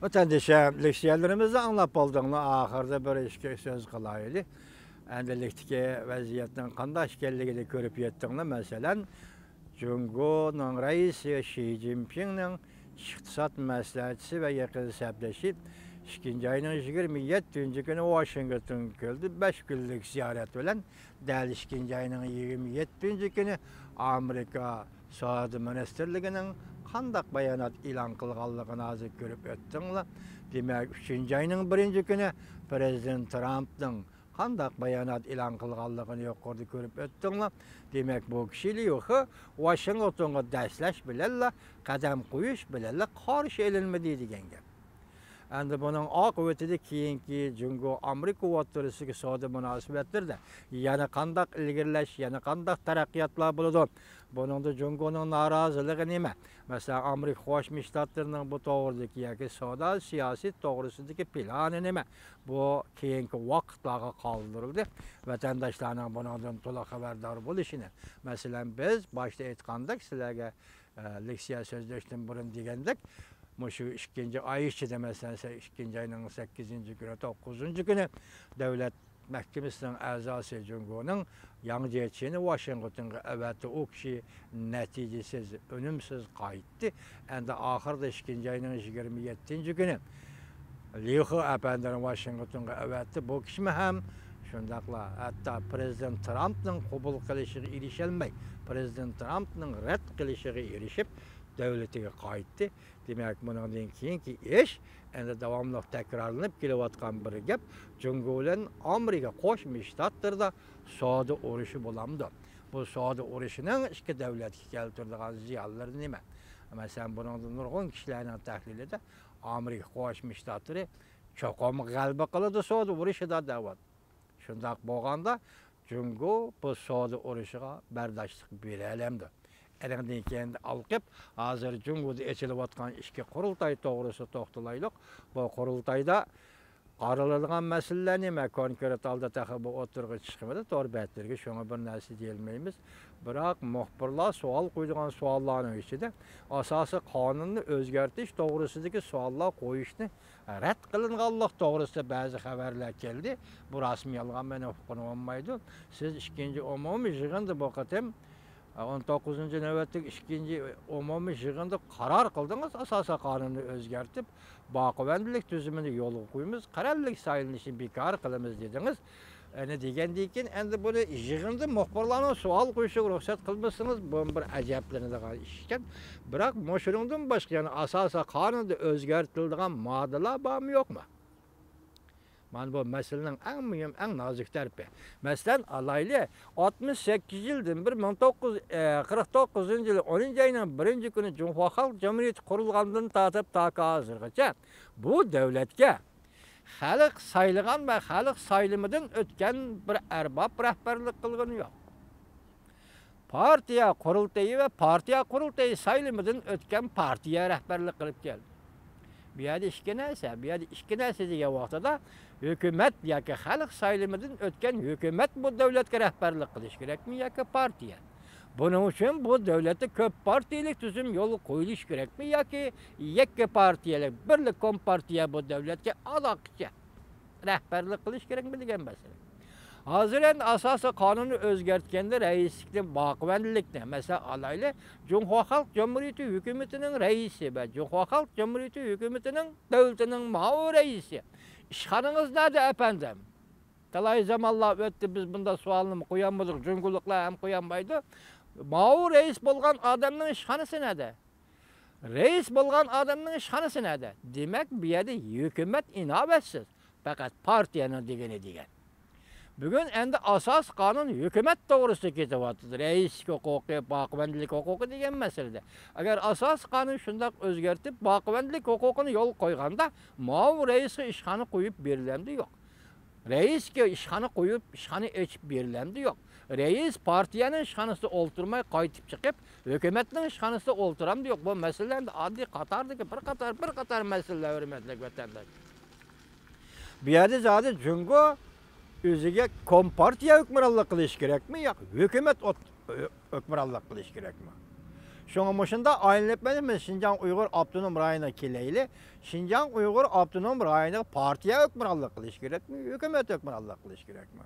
Vatandaşa leksiyonlarımızda anlap olduğunu ahırda bir işe söz kılaydı. Endelikdeki vaziyetden qanday ekanligini ko'rib yetdiğini mesela Cumhurbaşkanı reisi Xi Jinping'nin iqtisod maslahatchisi ve yakın səbləşib 2 ayının 27 günü Washington geldi. 5 günlük ziyaret bilen däl 2 ayının 27 günü Amerika Savunma Ministerliğinin qandaq bayanat e'lon qilganligini hozir ko'rib o'tdinglar. Demak, 3 ayının 1 günü Prezident Trump'ning qandaq bayanat e'lon qilganligini yuqorida ko'rib o'tdinglar. Demak, bu kishilik yo'qi Washingtonga dashlash bilan qadam qo'yish bilan qarshi elinmadi degan gap. Endi bunun oqibatida keyingi Jungo Amerika o'rtasidagi savdo munosabatlarda yana qandaq ilgirlash, yana qandaq taraqqiyotlar bo'ladi. Buningda Jungoning noroziligi nima? Masalan, Amerika Qo'shma Shtatlarining bu to'g'ridagi yoki savdo siyosiy to'g'risidagi plani nima? Bu keyingi vaqtlarga qoldirildi. Vatandoshlarning bundan to'liq xabardor bo'lishini. Masalan, biz boshda aytgandek, sizlarga leksiya so'zlashdan burun degandek, şu 2 ay içinde mesela 2 ayının 8. günü, 9. günü Devlet Mahkemesi'nin azası Cumhur'un yanıcıçını Washington'a evet o kişi neticesiz, önümsüz kayıttı. Ende ahırda 2 ayının 27. günü Lihu Efendi'nin Washington'a evet bu kişi hem şundakla hatta Prezident Trump'ın kabul kılışığı erişilmey. Prezident Trump'ın red kılışığı erişip devletiga qaytdi. Demak, bundan keyingi ish endi davomli takrorlanib kelayotgan bir gap. Jungo bilan Amerika Qo'shma Shtatlarida savdo urushi bo'lamdi. Bu savdo urushining ikki davlatga keltiradigan ziyonlari nima? Masalan, bundan nurg'un kishilarning tahlilida Amerika Qo'shma Shtatlari cho'qim g'alaba qiladi savdo urushida da'vat. Shundaq bo'lganda Jungo bu savdo urushiga bardoshlik bera oladi. Elimden kendi alqıp, hazır Cumhur'da eçilivatkan işki kurultay doğrusu toxtalaylık. Bu kurultayda qaralılgan meseleler neme? Konkret alda taxı bu oturgu çıkmadı. Doğru bətlerge şuna bir nəsi deyilmeyimiz. Bırak muhbirlar sual koyduğun sualların içinde asası kanunu özgertiş doğrusundaki suallar koyuşunu rədd qılınğanlıq doğrusu bazı xəbərlər geldi. Bu rasmi yalğan mən hukukunu olmaydı. Siz 2. umumi yığındı bu qatem 19. növbetlik 2. umumi yığında karar kıldınız, asasa kanunu özgertip, bakıvendilik tüzümünü yolu koyumuz, kararlılık sayılışını bekar kılımız dediniz. Ne degendiyken, endi bunu yığında muhbirlarına sual koyuşu ruhsat kılmışsınız, bu bir acayiplerini de işken. Bırak, moşurundan başka, yani asasa kanunu özgertildiğin maddeler var mı yok mu? Man bu meselenin en mühim, en nazik tarafı. Mesela alaylı 68 yıldan 1949 yılı 10. ayının 1. günü Cumhuriyet Halk Cumhuriyeti kurulgandan tatıp taka hazırgacha bu devletke halk sayılgan ve halk sayılımından ötken bir erbab rehberlik kılgını yok. Partiya kurultayı ve partiya kurultayı sayılımından ötken partiya rehberlik kılıp geldi. Bir yerde işki neyse diye vaxtada hükümet yoki xalq sayılımından ötken hükümet bu devletke rehberlik kılış gerekmi yoki partiya? Bunun için bu devlette köp partiyelik tüzüm yolu koyuluş gerekmi yoki yekke partiyelik birlik kompartiya bu devletke alakça rehberlik kılış gerekmi degan mesele. Hazır asası kanunu özgertkende reislikten bakıvendilikten mesela alaylı Cumhuriyet Halk Cumhuriyeti hükümetinin reisi ve Cumhuriyet Halk Cumhuriyeti hükümetinin devletinin mağu reisi. İşhanınız nerede efendim? Talay zamanlar öttü biz bunda sualını koyamadık, cungulukla hem koyamaydı. Mağu reis bolgan adamın işhanısı nerede? Reis bolgan adamın işhanısı nerede? Demek bir yerde hükümet inabetsiz. Fakat partiyanın degeni degen. Bugün endi asas kanun hükümet doğrusu ketivatıdır. Reis hukuku, bakıvendilik hukuku degen meselede. Eğer asas kanun şundak özgertip bakıvendilik hukukunu yol koyganda mavi reisi işhanı koyup birilemdi yok. Reis ki işhanı koyup işhanı içip birilemdi yok. Reis partiyanın işhanısı olturmaya kayıtıp çıkıp hükümetin işhanısı olturamdı yok. Bu meselelerde adi katardı ki bir katar meseleler hürmetlik vatandaş. Bir yerde zaten Cungo özüge kompartiya hükmürallık kılış gerek mi? Yok, hükümet hükmürallık kılış gerek mi? Şoňa moşunda aýlanıp benim Şinjan Uýgur Abdunum raýonuna keleyli. Şinjan Uýgur Abdunum raýonuny partiýa hökümranlyk kılıç gerekmi, hökümet hökümranlyk kılıç gerekmi?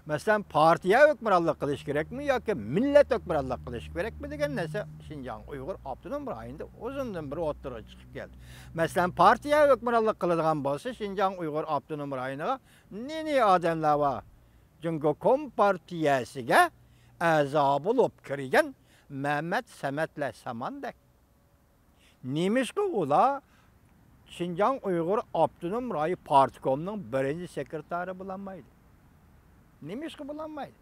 Mesela partiya hökümranlyk kılıç gerekmi yoki millet hökümranlyk kılıç gerekmi degen näse Şinjan Uýgur Abdunum raýonunda uzundan bir otlara çıkıp geldi. Mesela partiya hökümranlyk kıladigan bolsa Şinjan Uýgur Abdunum raýonuga neni adamlar var? Çünkü Kompartiyasiga a'zo bolup kirgen Mehmet Semet'le Samandek. Nimişki ula Şinjan Uýgur Abdunum raýony partikomunyň birinji sekretary bulanmaydy. Nimişki bulanmaydy.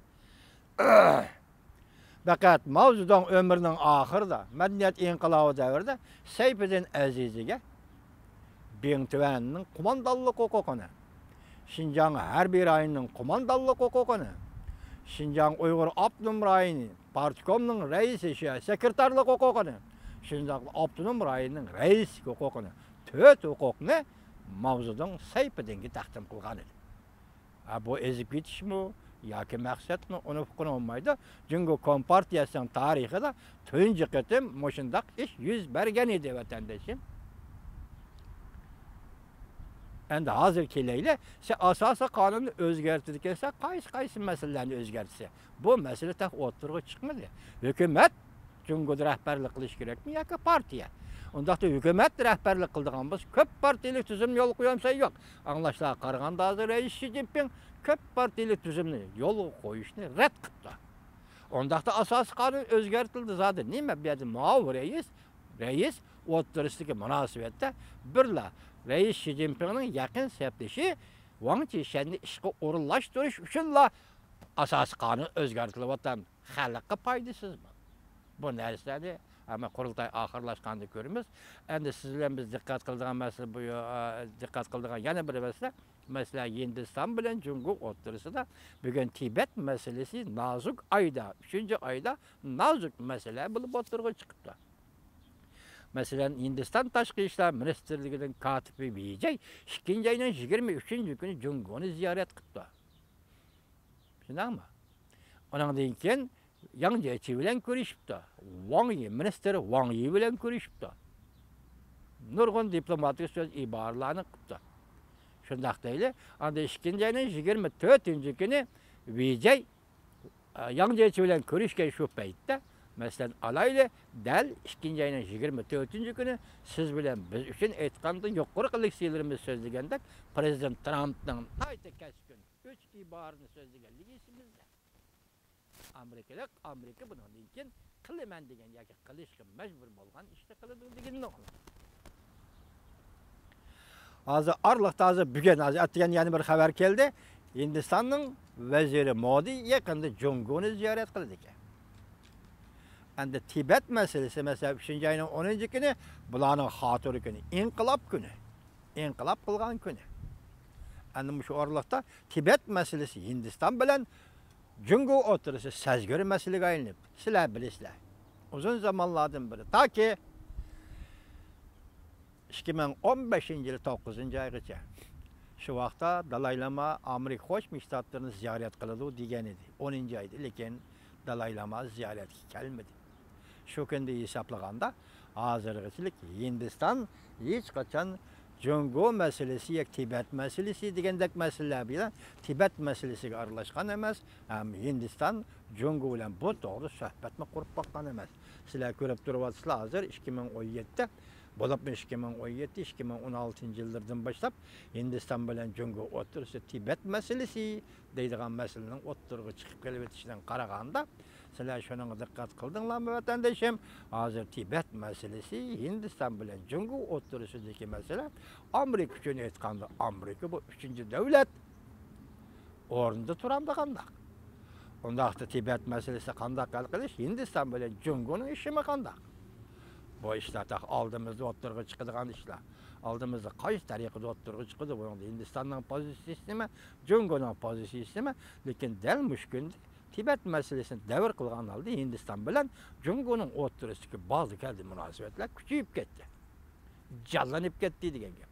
Fakat mawzudan ömrüniň ahyrda, medeniýet inqilaby däwrinde Seyfeddin Azizige Biňtüwäniniň komandallyk hukukyny, Şinjan her bir raýonynyň komandallyk hukukyny, Şinjan Uýgur Abdunum raýony partikomunyň reisi, sekretarlyk hukukyny, Şinjan Abdunum raýonynyň reis hukukyny, töt hukukny mawzudan Seyfeddinge takdim kılgan idi. Bu ezip gitişmi, yoki maksatmi, onu hukukun olmaydı. Çünkü Kompartiyasiň tarihida tünji ketim moşundak iş yüz bergen idi vatandaşım. Endi hazır keleyle, asasa kanunu özgertirkense qaysi meselelerini özgertse. Bu mesele tak oturga çıkmadı. Hükümet çünkü rehberlik kılış gerekmi yoki partiya. Ondaqda hükümet rehberlik kıldıgan biz köp partilik tüzüm yol koyamsa yok. Anlaşılan qaraganda hazır reis Xi Jinping köp partilik tüzümni yol koyuşni red kıptı. Ondaqda asas kanun özgertildi zaten. Nime bedi muav reis oturistiki münasibette birla reis Xi Jinping'nin yakın sepleşi Wang Qishan'ni işqi orunlaştırış üçünla asas kanun özgertilip otan halkka paydasız mı? Bu närseni ama kurultay ahırlaşkandı görürüz. Endi siz bilen biz dikkat kıldıgan mesele bu dikkat kıldıgan yana bir mesele. Mesela Hindistan bilen Cungu oturusida bugün Tibet meselesi nazuk ayda, 3. ayda nazuk mesele bulup oturga çıkıptı. Mesela Hindistan Taşkı İşler Ministerligi'nin katibi Vijay 2. ayının 23. günü Cungu'nu ziyaret kıptı. Şundan mı? Ondan deyinken Yang Jiechi bilen görüşüpdi. Wang Yi, minister Wang Yi bilen görüşüpdi. Nurgun diplomatik söz ibaralaryny kıptı. Şundaq deýle, anda 2. aýynyň 24. günü Vijay Yang Jiechi bilen görüşken şu peýtde, meselen alaýly däl 2. aýynyň 24. günü siz bilen biz üçin etganda ýokary kylyksylarymyz sözlegende Prezident Trump'nyň aýta keskin 3 ibarany sözlegenligi isimizde. Amerika bunun için kılımen degen yoki qilishga mecbur bolgan işte kılıdı degenini oğlu. Hazır arlıqda hazır bugün atgan yani bir haber geldi. Hindistan'ın veziri Modi yakında Cungu'nu ziyaret kıldı ki. Endi Tibet meselesi mesela 3. ayının 10. günü bulanın hatırı günü, inkılap günü. İnkılap kılgan günü. Endi şu arlıqda Tibet meselesi Hindistan bilen Cungu oturusu sezgörü meseleye aylanıp, sizler bilisizler. Uzun zamanlardan beri, ta ki 2015 yılı 9. aygacha şu vaqtda Dalai Lama Amerika Qo'shma Shtatlarini ziyorat qiladi degan edi. 10. ayda, lekin Dalai Lama ziyoratga kelmadi. Shu kunda hisoblaganda hozirgacha Hindiston hech qachon Cungu meselesi yak Tibet meselesi degandek meseleler bilen Tibet meselesiga aralashgan emas. Hem Hindistan Cungu bilen bu to'g'ri suhbatni qurib bakkan emas. Sizlar ko'rib turibsizlar, hozir 2017'de bolup 2017-2016 yıllardan başlap Hindistan bilen Cungu oturusu Tibet meselesi deydigan meselenin oturuga çıkıp kelip etişinden qaraganda sizler şunun dikkat kıldыңlar mı vatandaşım? Hazır Tibet meselesi Hindistan bilen Cungu oturusundaki mesele Amerika üçün etkandı. Amerika bu 3. devlet orunda turamda kandak. Ondaqda Tibet meselesi kandak kalkılış Hindistan bilen Cungu'nun işi mi kandak? Bu işler tak aldığımızda oturuga çıkıdığan işler. Aldığımızda kaç tarihinde oturuga çıkıdı. Bu Hindistan'ın pozisiyonu mi, Cungu'nun pozisiyonu mi? Lekin delmiş günde Tibet meselesini devir kılgan aldı Hindistan bilen Cungu'nun oturusundaki bazı keldi münasebetler küçüyüp gitti. Canlanıp gitti degen gep.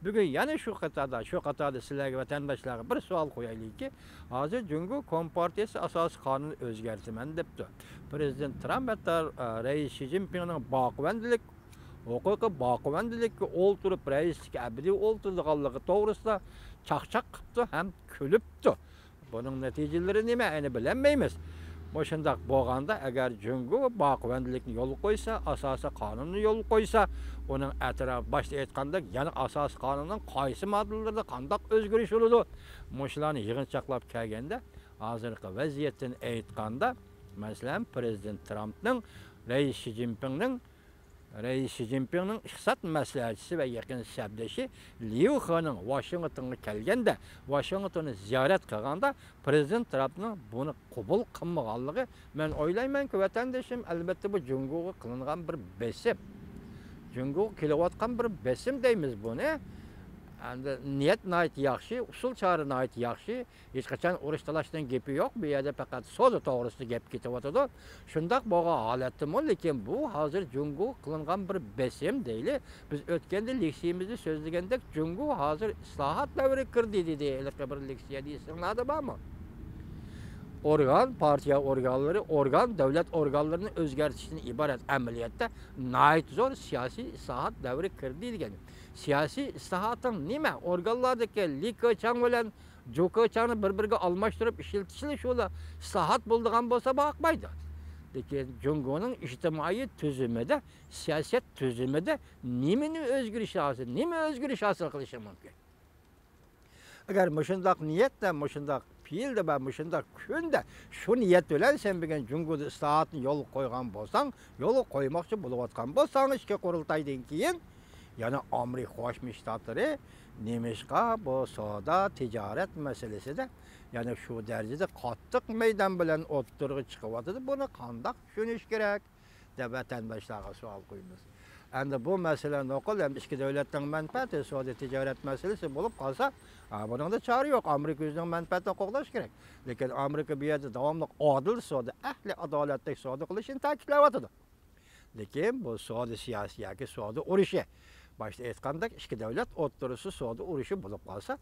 Bugün yani şu qatada sizlarga vatandaşlarga bir savol qo'yaylikki. Hozir Jungo Kompartiyasi asosiy qonun o'zgartiman debdi. Prezident Trump hatta Reis Xi Jinpingning boqvandilik huquqi boqvandilikka o'ltirib raislikka abadiy o'ltirganligi to'g'risida chaqchaq qilibdi ham kulibdi. Buning natijalari nima? Ayni bilmaymiz. Boşundaq bo'lganda agar Jungo boqvandilikni yo'l qo'ysa, asosiy qonunni yo'l qo'ysa, uning atrofi boshda aytganda yana asosiy qonunning qaysi modellarida qanday o'zgarish bo'ladi? Mushlarni yig'inchoqlab kelganda, hozirgi vaziyatdan aytganda, masalan, prezident Trumpning Reis Xi Jinpingning iqtisod maslahatchisi va yaqin shabdashi Liu Hening Washingtonga kelganda, Washingtonni ziyorat qilganda prezident Trumpning buni qabul qilmaganligi, men o'ylaymanki, vatandoshim albatta bu Jungoga qilingan bir besim. Jungoga kelayotgan bir besim deymiz buni. Endi niyat nayt yaxshi, usul chora nayt yaxshi. Hech qachon urush talashdan gapi yo'q. Bu yerda faqat so'zi to'g'risida gap ketyotadi. Shundaq bo'lgan holatda, lekin bu hozir Jungo qilingan bir besim deyli. Biz o'tganda leksiyamizda so'zlagandek Jungo hozir islohot davri kirdi dedi. Ilk bir leksiya deyiladi bormi? Partiya organ, davlat organlarini o'zgartirishdan iborat amaliyotda nayt zo'r siyosiy islohot davri kirdi degan. Siyosiy islohotning nima? Organlardagi Likochang bilan Jokochangni bir-biriga almashtirib ishlatishni shular islohot bo'ldigan bo'lsa boqmaydi. Lekin Jungoning ijtimoiy tuzumida, siyosat tuzumida nima o'zgarish hosil qilishi mumkin? Agar mushundaq niyatda, mushundaq fiilda va mushundaq kunda shu niyat bilan sen bugun Jungoda islohotni yo'l qo'ygan bo'lsang, yo'l qo'ymoqchi bo'layotgan bo'lsang, ishga qurultaydan keyin yana Amerika Qo'shma Shtatlari nemishqa bu savdo, tijorat masalasida yana shu darajada qattiq maydon bilan o'ttirg'i chiqyotdi. Buni qanday tushunish kerak deb vatandoshlarga savol qo'yamiz. Endi bu masala noqul ham ikki davlatning manfaati, savdo tijorat masalasi bo'lib qolsa, buningda chora yo'q. Amerika o'zining manfaatini qo'g'dash kerak. Lekin Amerika bu yerda davomli odil savdo, ahli adolatli savdo qilishini ta'kidlayotdi. Lekin bu savdo siyosiy yoki savdo urushi. Başta aytgandek ikki davlat o'rtasida savdo urushi bo'lib qolsa,